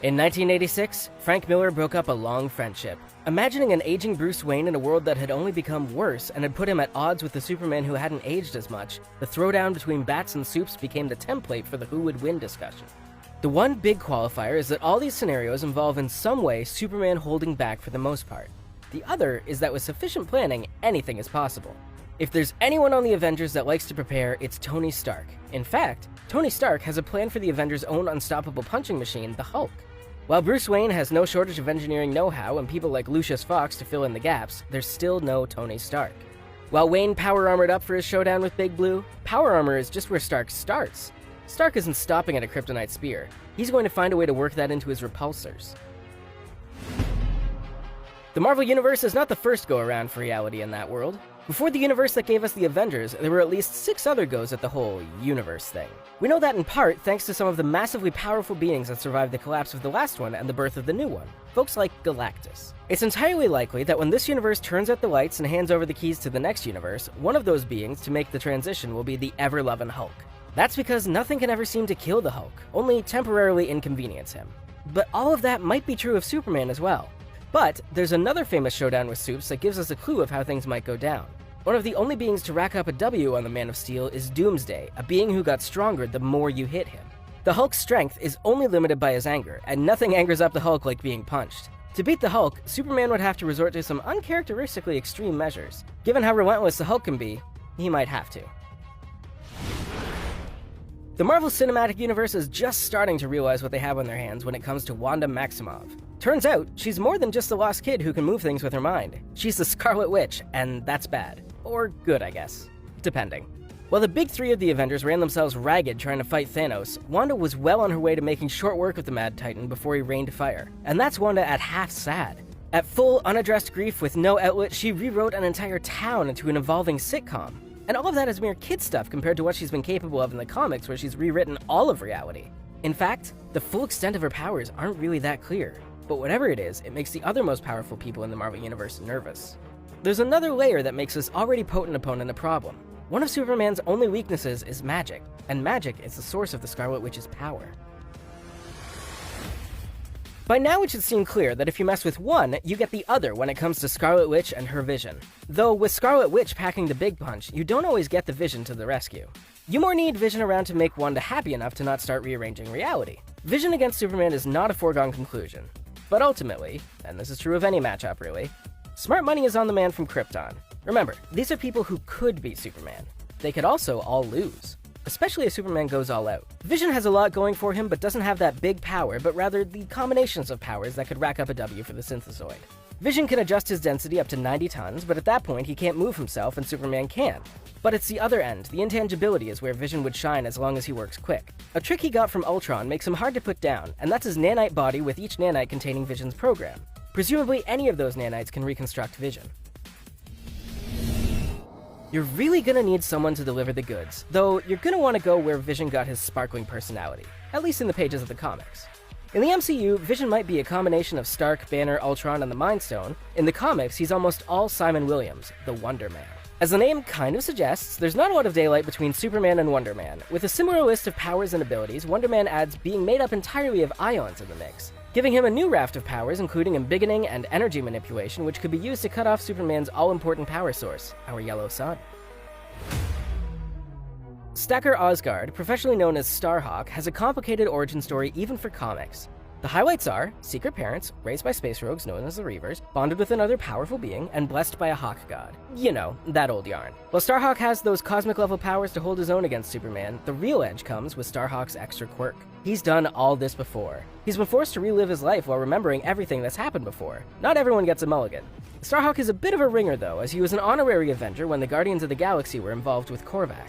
In 1986, Frank Miller broke up a long friendship. Imagining an aging Bruce Wayne in a world that had only become worse and had put him at odds with the Superman who hadn't aged as much, the throwdown between bats and soups became the template for the who would win discussion. The one big qualifier is that all these scenarios involve in some way Superman holding back for the most part. The other is that with sufficient planning, anything is possible. If there's anyone on the Avengers that likes to prepare, it's Tony Stark. In fact, Tony Stark has a plan for the Avengers' own unstoppable punching machine, the Hulk. While Bruce Wayne has no shortage of engineering know-how and people like Lucius Fox to fill in the gaps, there's still no Tony Stark. While Wayne power-armored up for his showdown with Big Blue, power armor is just where Stark starts. Stark isn't stopping at a kryptonite spear. He's going to find a way to work that into his repulsors. The Marvel Universe is not the first go-around for reality in that world. Before the universe that gave us the Avengers, there were at least 6 other goes at the whole universe thing. We know that in part thanks to some of the massively powerful beings that survived the collapse of the last one and the birth of the new one, folks like Galactus. It's entirely likely that when this universe turns out the lights and hands over the keys to the next universe, one of those beings to make the transition will be the ever-loving Hulk. That's because nothing can ever seem to kill the Hulk, only temporarily inconvenience him. But all of that might be true of Superman as well. But there's another famous showdown with Supes that gives us a clue of how things might go down. One of the only beings to rack up a W on the Man of Steel is Doomsday, a being who got stronger the more you hit him. The Hulk's strength is only limited by his anger, and nothing angers up the Hulk like being punched. To beat the Hulk, Superman would have to resort to some uncharacteristically extreme measures. Given how relentless the Hulk can be, he might have to. The Marvel Cinematic Universe is just starting to realize what they have on their hands when it comes to Wanda Maximoff. Turns out, she's more than just a lost kid who can move things with her mind. She's the Scarlet Witch, and that's bad. Or good, I guess. Depending. While the big 3 of the Avengers ran themselves ragged trying to fight Thanos, Wanda was well on her way to making short work of the Mad Titan before he rained fire. And that's Wanda at half sad. At full, unaddressed grief with no outlet, she rewrote an entire town into an evolving sitcom. And all of that is mere kid stuff compared to what she's been capable of in the comics, where she's rewritten all of reality. In fact, the full extent of her powers aren't really that clear. But whatever it is, it makes the other most powerful people in the Marvel Universe nervous. There's another layer that makes this already potent opponent a problem. One of Superman's only weaknesses is magic, and magic is the source of the Scarlet Witch's power. By now it should seem clear that if you mess with one, you get the other when it comes to Scarlet Witch and her vision. Though with Scarlet Witch packing the big punch, you don't always get the Vision to the rescue. You more need Vision around to make Wanda happy enough to not start rearranging reality. Vision against Superman is not a foregone conclusion. But ultimately, and this is true of any matchup really, smart money is on the man from Krypton. Remember, these are people who could beat Superman. They could also all lose. Especially if Superman goes all out. Vision has a lot going for him, but doesn't have that big power, but rather the combinations of powers that could rack up a W for the Synthezoid. Vision can adjust his density up to 90 tons, but at that point he can't move himself and Superman can. But it's the other end, the intangibility is where Vision would shine as long as he works quick. A trick he got from Ultron makes him hard to put down, and that's his nanite body with each nanite containing Vision's program. Presumably any of those nanites can reconstruct Vision. You're really gonna need someone to deliver the goods, though you're gonna want to go where Vision got his sparkling personality, at least in the pages of the comics. In the MCU, Vision might be a combination of Stark, Banner, Ultron, and the Mind Stone. In the comics, he's almost all Simon Williams, the Wonder Man. As the name kind of suggests, there's not a lot of daylight between Superman and Wonder Man. With a similar list of powers and abilities, Wonder Man adds being made up entirely of ions in the mix, giving him a new raft of powers including embiggening and energy manipulation, which could be used to cut off Superman's all-important power source, our yellow sun. Stacker Osgard, professionally known as Starhawk, has a complicated origin story even for comics. The highlights are secret parents, raised by space rogues known as the Reavers, bonded with another powerful being, and blessed by a hawk god. You know, that old yarn. While Starhawk has those cosmic-level powers to hold his own against Superman, the real edge comes with Starhawk's extra quirk. He's done all this before. He's been forced to relive his life while remembering everything that's happened before. Not everyone gets a mulligan. Starhawk is a bit of a ringer though, as he was an honorary Avenger when the Guardians of the Galaxy were involved with Korvac.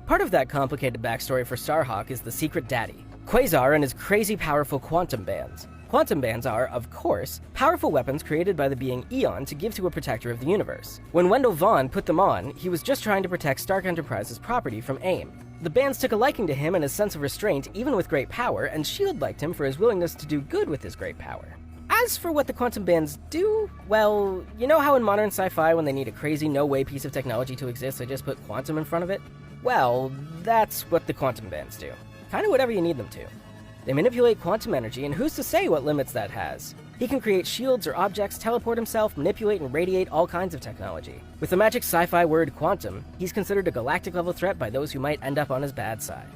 Part of that complicated backstory for Starhawk is the Secret Daddy, Quasar and his crazy powerful quantum bands. Quantum bands are, of course, powerful weapons created by the being Eon to give to a protector of the universe. When Wendell Vaughn put them on, he was just trying to protect Stark Enterprises' property from AIM. The bands took a liking to him and his sense of restraint even with great power, and S.H.I.E.L.D. liked him for his willingness to do good with his great power. As for what the quantum bands do, well, you know how in modern sci-fi when they need a crazy no-way piece of technology to exist, they just put quantum in front of it? Well, that's what the quantum bands do. Kinda whatever you need them to. They manipulate quantum energy, and who's to say what limits that has? He can create shields or objects, teleport himself, manipulate and radiate all kinds of technology. With the magic sci-fi word quantum, he's considered a galactic-level threat by those who might end up on his bad side.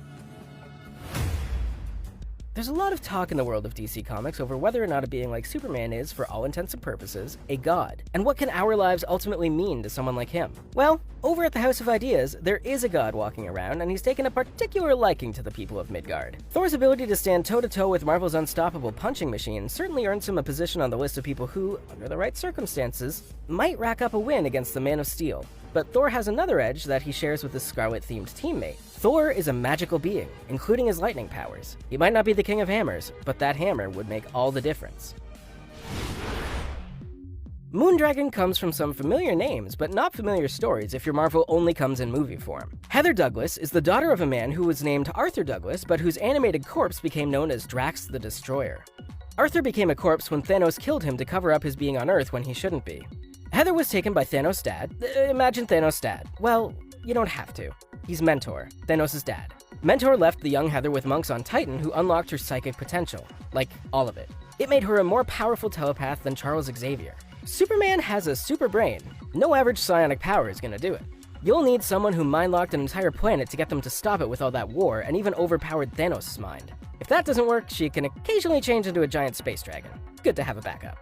There's a lot of talk in the world of DC Comics over whether or not a being like Superman is, for all intents and purposes, a god. And what can our lives ultimately mean to someone like him? Well, over at the House of Ideas, there is a god walking around, and he's taken a particular liking to the people of Midgard. Thor's ability to stand toe-to-toe with Marvel's unstoppable punching machine certainly earns him a position on the list of people who, under the right circumstances, might rack up a win against the Man of Steel. But Thor has another edge that he shares with his Scarlet-themed teammate. Thor is a magical being, including his lightning powers. He might not be the king of hammers, but that hammer would make all the difference. Moondragon comes from some familiar names, but not familiar stories if your Marvel only comes in movie form. Heather Douglas is the daughter of a man who was named Arthur Douglas, but whose animated corpse became known as Drax the Destroyer. Arthur became a corpse when Thanos killed him to cover up his being on Earth when he shouldn't be. Heather was taken by Thanos' dad. Imagine Thanos' dad. Well, you don't have to. He's Mentor, Thanos' dad. Mentor left the young Heather with monks on Titan who unlocked her psychic potential. Like, all of it. It made her a more powerful telepath than Charles Xavier. Superman has a super brain. No average psionic power is gonna do it. You'll need someone who mind-locked an entire planet to get them to stop it with all that war, and even overpowered Thanos' mind. If that doesn't work, she can occasionally change into a giant space dragon. Good to have a backup.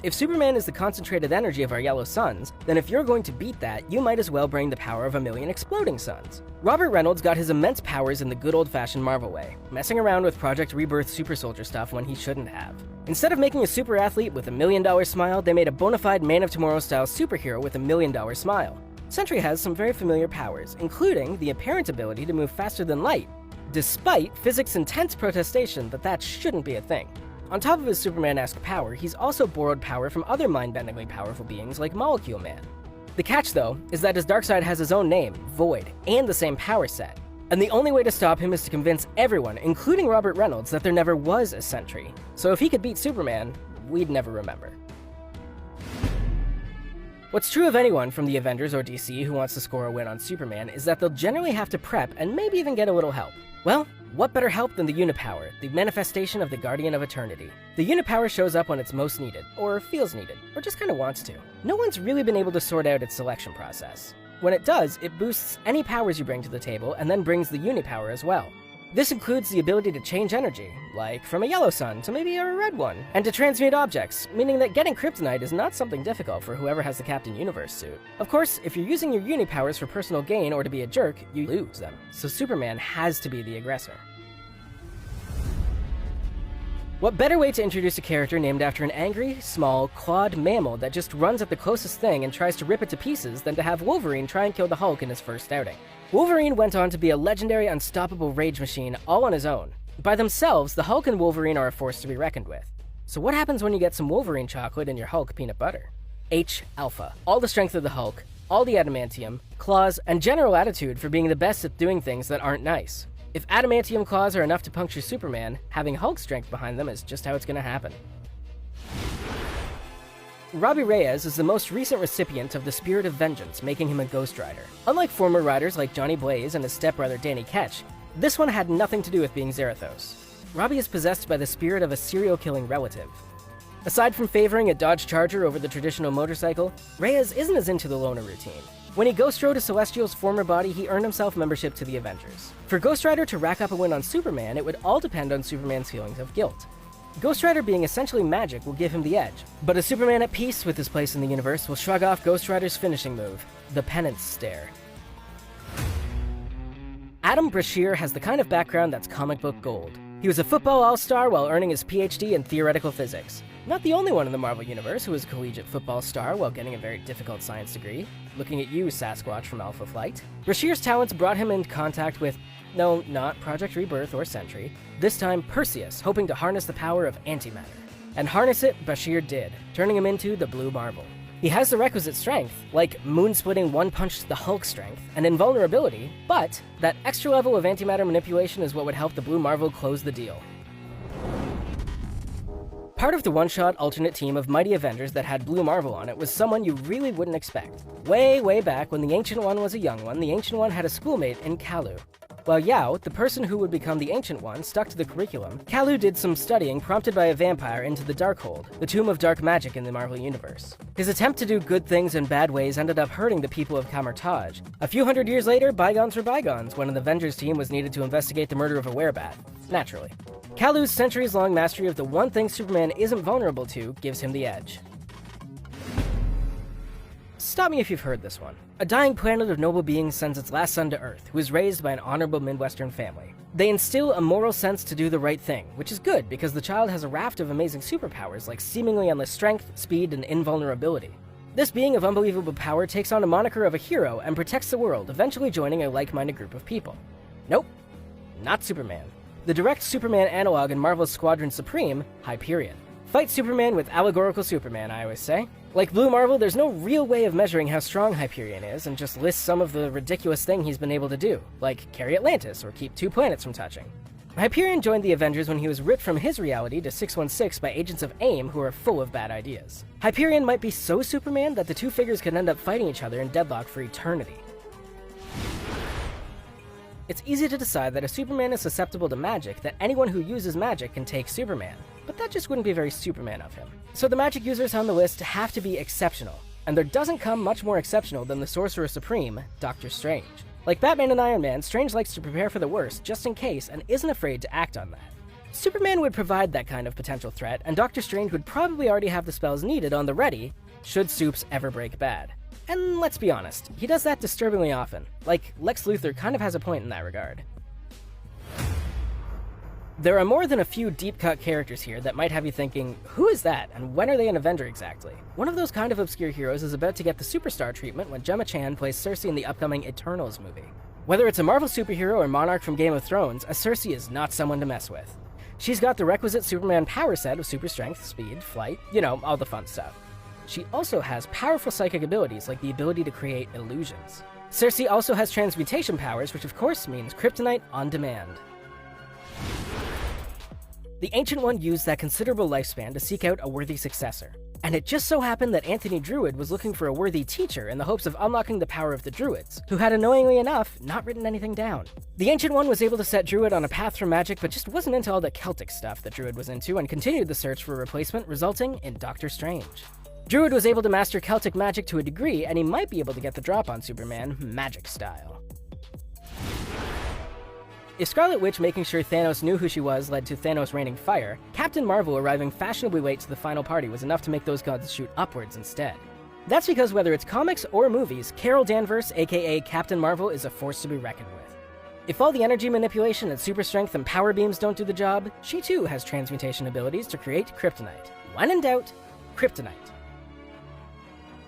If Superman is the concentrated energy of our yellow suns, then if you're going to beat that, you might as well bring the power of a million exploding suns. Robert Reynolds got his immense powers in the good old-fashioned Marvel way, messing around with Project Rebirth super soldier stuff when he shouldn't have. Instead of making a super athlete with $1 million smile, they made a bona fide Man of Tomorrow-style superhero with $1 million smile. Sentry has some very familiar powers, including the apparent ability to move faster than light, despite physics' intense protestation that that shouldn't be a thing. On top of his Superman-esque power, he's also borrowed power from other mind-bendingly powerful beings like Molecule Man. The catch, though, is that his Darkseid has his own name, Void, and the same power set. And the only way to stop him is to convince everyone, including Robert Reynolds, that there never was a Sentry. So if he could beat Superman, we'd never remember. What's true of anyone from the Avengers or DC who wants to score a win on Superman is that they'll generally have to prep and maybe even get a little help. Well, what better help than the Unipower, the manifestation of the Guardian of Eternity? The Unipower shows up when it's most needed, or feels needed, or just kinda wants to. No one's really been able to sort out its selection process. When it does, it boosts any powers you bring to the table and then brings the Unipower as well. This includes the ability to change energy, like from a yellow sun to maybe a red one, and to transmute objects, meaning that getting kryptonite is not something difficult for whoever has the Captain Universe suit. Of course, if you're using your Unipowers for personal gain or to be a jerk, you lose them, so Superman has to be the aggressor. What better way to introduce a character named after an angry, small, clawed mammal that just runs at the closest thing and tries to rip it to pieces than to have Wolverine try and kill the Hulk in his first outing? Wolverine went on to be a legendary, unstoppable rage machine all on his own. By themselves, the Hulk and Wolverine are a force to be reckoned with. So what happens when you get some Wolverine chocolate in your Hulk peanut butter? H-Alpha. All the strength of the Hulk, all the adamantium, claws, and general attitude for being the best at doing things that aren't nice. If adamantium claws are enough to puncture Superman, having Hulk strength behind them is just how it's gonna happen. Robbie Reyes is the most recent recipient of the Spirit of Vengeance, making him a Ghost Rider. Unlike former riders like Johnny Blaze and his stepbrother Danny Ketch, this one had nothing to do with being Zarathos. Robbie is possessed by the spirit of a serial-killing relative. Aside from favoring a Dodge Charger over the traditional motorcycle, Reyes isn't as into the loner routine. When he Ghost Rode to Celestial's former body, he earned himself membership to the Avengers. For Ghost Rider to rack up a win on Superman, it would all depend on Superman's feelings of guilt. Ghost Rider being essentially magic will give him the edge, but a Superman at peace with his place in the universe will shrug off Ghost Rider's finishing move, the penance stare. Adam Brashear has the kind of background that's comic book gold. He was a football all-star while earning his PhD in theoretical physics. Not the only one in the Marvel Universe who was a collegiate football star while getting a very difficult science degree. Looking at you, Sasquatch from Alpha Flight. Brashear's talents brought him into contact with, no, not Project Rebirth or Sentry, this time Perseus, hoping to harness the power of antimatter. And harness it, Brashear did, turning him into the Blue Marvel. He has the requisite strength, like moon-splitting one-punch to the Hulk strength, and invulnerability, but that extra level of antimatter manipulation is what would help the Blue Marvel close the deal. Part of the one-shot alternate team of Mighty Avengers that had Blue Marvel on it was someone you really wouldn't expect. Way back when the Ancient One was a young one, the Ancient One had a schoolmate in Kalu. While Yao, the person who would become the Ancient One, stuck to the curriculum, Kalu did some studying prompted by a vampire into the Darkhold, the tomb of dark magic in the Marvel Universe. His attempt to do good things in bad ways ended up hurting the people of Kamartaj. A few hundred years later, bygones were bygones when an Avengers team was needed to investigate the murder of a werebat. Naturally. Kalu's centuries-long mastery of the one thing Superman isn't vulnerable to gives him the edge. Stop me if you've heard this one. A dying planet of noble beings sends its last son to Earth, who is raised by an honorable Midwestern family. They instill a moral sense to do the right thing, which is good because the child has a raft of amazing superpowers like seemingly endless strength, speed, and invulnerability. This being of unbelievable power takes on a moniker of a hero and protects the world, eventually joining a like-minded group of people. Nope, not Superman. The direct Superman analog in Marvel's Squadron Supreme, Hyperion. Fight Superman with allegorical Superman, I always say. Like Blue Marvel, there's no real way of measuring how strong Hyperion is, and just lists some of the ridiculous things he's been able to do, like carry Atlantis or keep 2 planets from touching. Hyperion joined the Avengers when he was ripped from his reality to 616 by agents of AIM who are full of bad ideas. Hyperion might be so Superman that the two figures could end up fighting each other in deadlock for eternity. It's easy to decide that if Superman is susceptible to magic, that anyone who uses magic can take Superman. But that just wouldn't be very Superman of him. So the magic users on the list have to be exceptional. And there doesn't come much more exceptional than the Sorcerer Supreme, Doctor Strange. Like Batman and Iron Man, Strange likes to prepare for the worst just in case and isn't afraid to act on that. Superman would provide that kind of potential threat, and Doctor Strange would probably already have the spells needed on the ready, should Supes ever break bad. And let's be honest, he does that disturbingly often. Like, Lex Luthor kind of has a point in that regard. There are more than a few deep-cut characters here that might have you thinking, who is that, and when are they an Avenger exactly? One of those kind of obscure heroes is about to get the superstar treatment when Gemma Chan plays Cersei in the upcoming Eternals movie. Whether it's a Marvel superhero or Monarch from Game of Thrones, a Cersei is not someone to mess with. She's got the requisite Superman power set of super strength, speed, flight, all the fun stuff. She also has powerful psychic abilities like the ability to create illusions. Cersei also has transmutation powers, which of course means kryptonite on demand. The Ancient One used that considerable lifespan to seek out a worthy successor. And it just so happened that Anthony Druid was looking for a worthy teacher in the hopes of unlocking the power of the Druids, who had annoyingly enough not written anything down. The Ancient One was able to set Druid on a path for magic, but just wasn't into all the Celtic stuff that Druid was into and continued the search for a replacement, resulting in Doctor Strange. Druid was able to master Celtic magic to a degree, and he might be able to get the drop on Superman, magic style. If Scarlet Witch making sure Thanos knew who she was led to Thanos raining fire, Captain Marvel arriving fashionably late to the final party was enough to make those gods shoot upwards instead. That's because whether it's comics or movies, Carol Danvers, aka Captain Marvel, is a force to be reckoned with. If all the energy manipulation and super strength and power beams don't do the job, she too has transmutation abilities to create kryptonite. When in doubt, kryptonite.